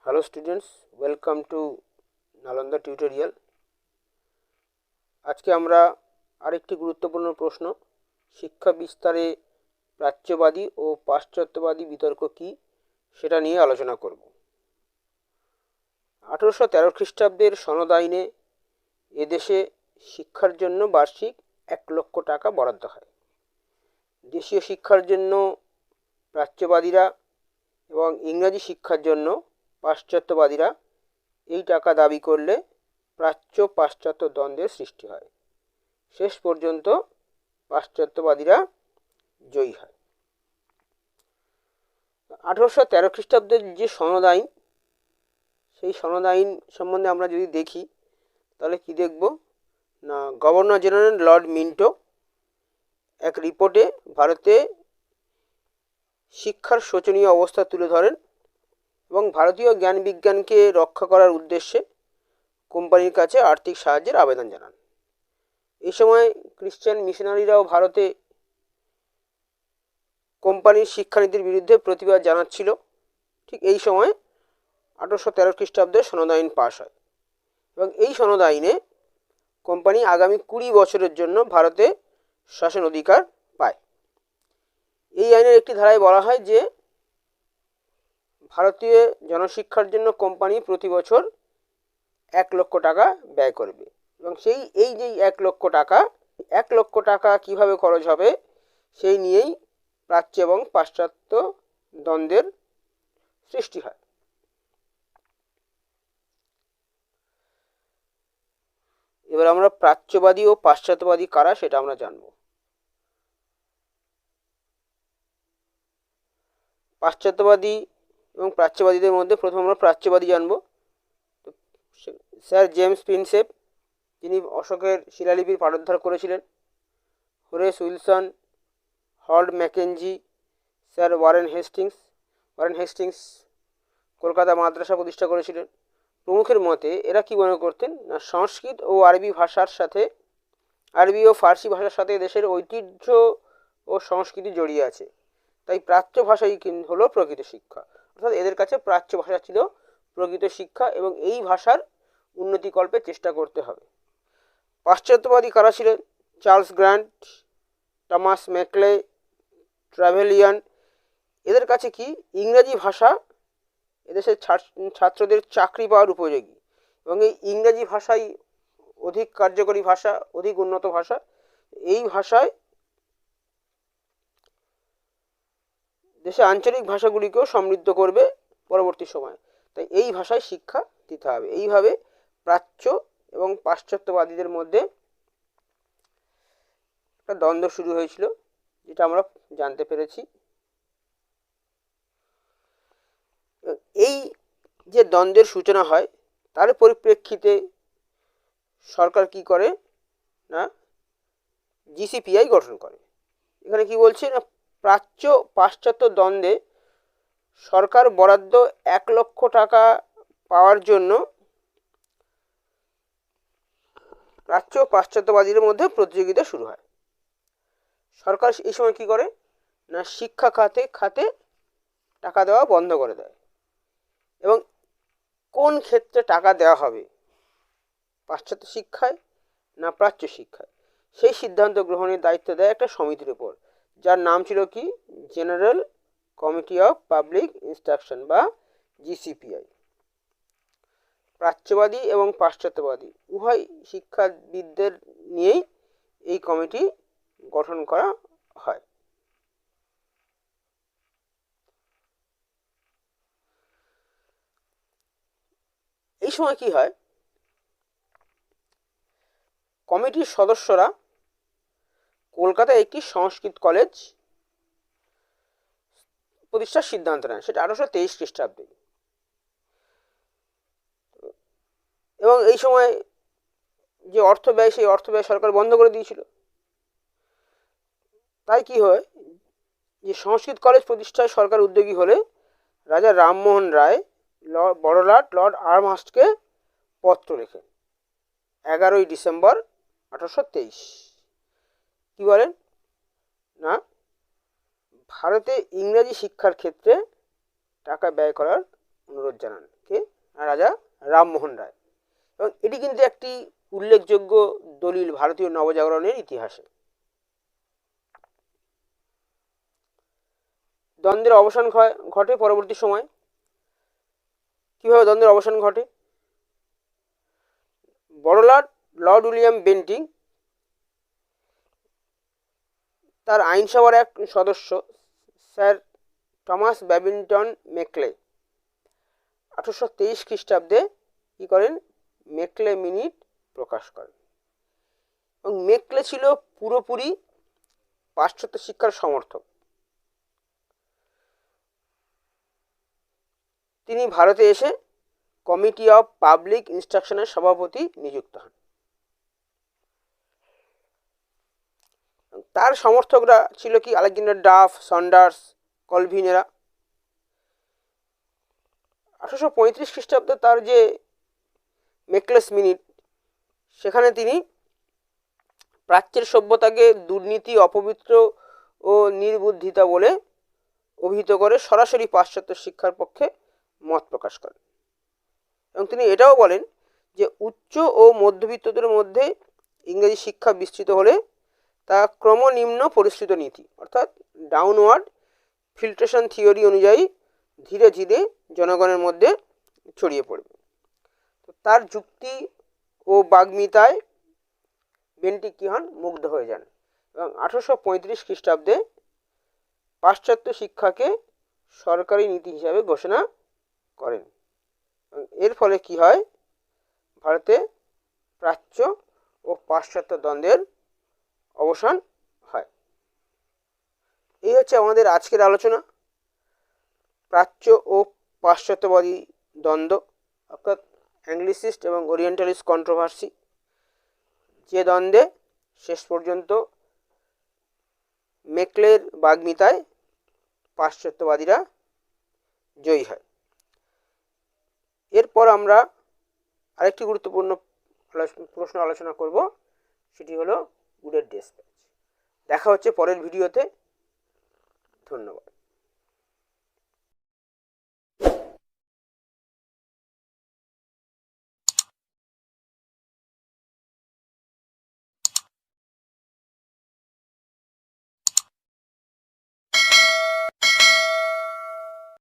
Hello students, welcome to Nalanda tutorial. আজকে আমরা আরেকটি গুরুত্বপূর্ণ প্রশ্ন শিক্ষা বিস্তারে প্রাচ্যবাদী ও পাশ্চাত্যবাদী বিতর্ক কি সেটা নিয়ে আলোচনা করব। 1813 খ্রিস্টাব্দের সনদ আইনে এদেশে শিক্ষার জন্য বার্ষিক 1 লক্ষ টাকা বরাদ্দ হয়। দেশীয় শিক্ষার জন্য প্রাচ্যবাদীরা এবং ইংরাজি শিক্ষার জন্য পাশ্চাত্যবাদীরা এই টাকা দাবি করলে প্রাচ্য পাশ্চাত্য দ্বন্দ্বের সৃষ্টি হয়। শেষ পর্যন্ত পাশ্চাত্যবাদীরা জয়ী হয়। 1813 খ্রিস্টাব্দের যে সনদ আইন, সেই সনদ আইন সম্বন্ধে আমরা যদি দেখি তাহলে কি দেখব না, গভর্নর জেনারেল লর্ড মিন্টো এক রিপোর্টে ভারতে শিক্ষার শোচনীয় অবস্থা তুলে ধরেন এবং ভারতীয় জ্ঞান বিজ্ঞানকে রক্ষা করার উদ্দেশ্যে কোম্পানির কাছে আর্থিক সাহায্যের আবেদন জানান। এই সময় খ্রিস্টান মিশনারিরাও ভারতে কোম্পানির শিক্ষানীতির বিরুদ্ধে প্রতিবাদ জানাচ্ছিল। ঠিক এই সময় 1813 খ্রিস্টাব্দে সনদ আইন পাশ হয় এবং এই সনদ আইনে কোম্পানি আগামী 20 বছরের জন্য ভারতে শাসন অধিকার পায়। এই আইনের একটি ধারায় বলা হয় যে ভারতীয় জনশিক্ষার জন্য কোম্পানি প্রতি বছর 1 লক্ষ টাকা ব্যয় করবে এবং এই যে 1 লক্ষ টাকা কিভাবে খরচ হবে সেই নিয়েই প্রাচ্য এবং পাশ্চাত্য দ্বন্দ্বের সৃষ্টি হয়। এবার আমরা প্রাচ্যবাদী ও পাশ্চাত্যবাদী কারা সেটা আমরা জানব। পাশ্চাত্যবাদী এবং প্রাচ্যবাদীদের মধ্যে প্রথমে আমরা প্রাচ্যবাদী জানব। স্যার জেমস প্রিন্সেপ, যিনি অশোকের শিলালিপির পাঠোদ্ধার করেছিলেন, Horace Wilson, Holt Mackenzie, sir Warren Hastings Kolkata Madrasa প্রতিষ্ঠা করেছিলেন প্রমুখের মতে এরা কি মনে করতেন না, সংস্কৃত ও আরবি ও ফার্সি ভাষার সাথে দেশের ঐতিহ্য ও সংস্কৃতি জড়িয়ে আছে, তাই প্রাচ্য ভাষাই হলো প্রকৃত শিক্ষা। অর্থাৎ এদের কাছে প্রাচ্য ভাষা ছিল প্রকৃত শিক্ষা এবং এই ভাষার উন্নতিকল্পে চেষ্টা করতে হবে। পাশ্চাত্যবাদী কারা ছিলেন? Charles grant, Thomas Macaulay, ট্রাভেলিয়ান। এদের কাছে কি ইংরাজি ভাষা এদেশের ছাত্রদের চাকরি পাওয়ার উপযোগী এবং এই ইংরাজি ভাষাই অধিক কার্যকরী ভাষা, অধিক উন্নত ভাষা। এই ভাষায় দেশে আঞ্চলিক ভাষাগুলিকেও সমৃদ্ধ করবে পরবর্তী সময়ে, তাই এই ভাষায় শিক্ষা দিতে হবে। এইভাবে প্রাচ্য এবং পাশ্চাত্যবাদীদের মধ্যে একটা দ্বন্দ্ব শুরু হয়েছিল, যেটা আমরা জানতে পেরেছি। এই যে দ্বন্দ্বের সূচনা হয় তার পরিপ্রেক্ষিতে সরকার কি করে না, জিসিপিআই গঠন করে। এখানে কি বলছে না, প্রাচ্য পাশ্চাত্য দ্বন্দ্বে সরকার বরাদ্দ 1 লক্ষ টাকা পাওয়ার জন্য প্রাচ্য পাশ্চাত্যবাদীদের মধ্যে প্রতিযোগিতা শুরু হয়। সরকার এই সময় কি করে না, শিক্ষা খাতে টাকা দেওয়া বন্ধ করে দেয় এবং কোন ক্ষেত্রে টাকা দেওয়া হবে, পাশ্চাত্য শিক্ষায় না প্রাচ্য শিক্ষায়, সেই সিদ্ধান্ত গ্রহণের দায়িত্ব দেয় একটা সমিতির উপর, যার নাম ছিল কি general committee of public instruction বা জিসিপিআই। প্রাচ্যবাদী এবং পাশ্চাত্যবাদী উভয় শিক্ষাবিদদের নিয়েই এই কমিটি গঠন করা হয়। এই সময় কি হয়, কমিটির সদস্যরা কলকাতায় একটি সংস্কৃত কলেজ প্রতিষ্ঠার সিদ্ধান্ত নেন, সেটা 1823 খ্রিস্টাব্দে। এবং এই সময় যে অর্থ ব্যয়, সেই অর্থ ব্যয় সরকার বন্ধ করে দিয়েছিল। তাই কি হয়, যে সংস্কৃত কলেজ প্রতিষ্ঠায় সরকার উদ্যোগী হলে রাজা রামমোহন রায় বড়লাট লর্ড আর্মহার্স্টকে পত্র লেখেন 11 ডিসেম্বর 1823। কি বলেন না, ভারতে ইংরাজি শিক্ষার ক্ষেত্রে টাকা ব্যয় করার অনুরোধ জানান। কে? রাজা রামমোহন রায়। এবং এটি কিন্তু একটি উল্লেখযোগ্য দলিল ভারতীয় নবজাগরণের ইতিহাসে। দ্বন্দ্বের অবসান ঘটে পরবর্তী সময়। কিভাবে দ্বন্দ্বের অবসান ঘটে? বড়লাট লর্ড উইলিয়াম বেন্টিং তার আইনসভার এক সদস্য স্যার টমাস ব্যাবিংটন মেকলে 1823 খ্রিস্টাব্দে কী করেন? মেকলে মিনিট প্রকাশ করেন। এবং মেকলে ছিল পুরোপুরি পাশ্চাত্য শিক্ষার সমর্থক। তিনি ভারতে এসে কমিটি অফ পাবলিক ইনস্ট্রাকশনের সভাপতি নিযুক্ত হন। তার সমর্থকরা ছিল কি? Alexander Duff, Saunders, কলভিনেরা। 1835 খ্রিস্টাব্দে তার যে মেকলেস মিনিট, সেখানে তিনি প্রাচ্যের সভ্যতাকে দুর্নীতি, অপবিত্র ও নির্বুদ্ধিতা বলে অভিহিত করে সরাসরি পাশ্চাত্য শিক্ষার পক্ষে মত প্রকাশ করেন। এবং তিনি এটাও বলেন যে উচ্চ ও মধ্যবিত্তদের মধ্যে ইংরেজি শিক্ষা বিস্তৃত হলে তা ক্রমনিম্ন পরিশ্রিত নীতি অর্থাৎ ডাউনওয়ার্ড ফিল্ট্রেশন থিওরি অনুযায়ী ধীরে ধীরে জনগণের মধ্যে ছড়িয়ে পড়বে। তো তার যুক্তি ও বাগ্মিতায় বেন্টিং কী হন? মুগ্ধ হয়ে যান। এবং 1835 খ্রিস্টাব্দে পাশ্চাত্য শিক্ষাকে সরকারি নীতি হিসাবে ঘোষণা করেন। এর ফলে কি হয়? ভারতে প্রাচ্য ও পাশ্চাত্য দ্বন্দ্বের অবসান হয়। এই হচ্ছে আমাদের আজকের আলোচনা, প্রাচ্য ও পাশ্চাত্যবাদী দ্বন্দ্ব অর্থাৎ অ্যাংলিসিস্ট এবং ওরিয়েন্টালিস্ট কন্ট্রোভার্সি, যে দ্বন্দ্বে শেষ পর্যন্ত মেকলের বাগ্মিতায় পাশ্চাত্যবাদীরা জয়ী হয়। এরপর আমরা আরেকটি গুরুত্বপূর্ণ প্রশ্ন আলোচনা করব, সেটি হলো উডের ডেসপ্যাচ। দেখা হচ্ছে পরের ভিডিওতে। ধন্যবাদ।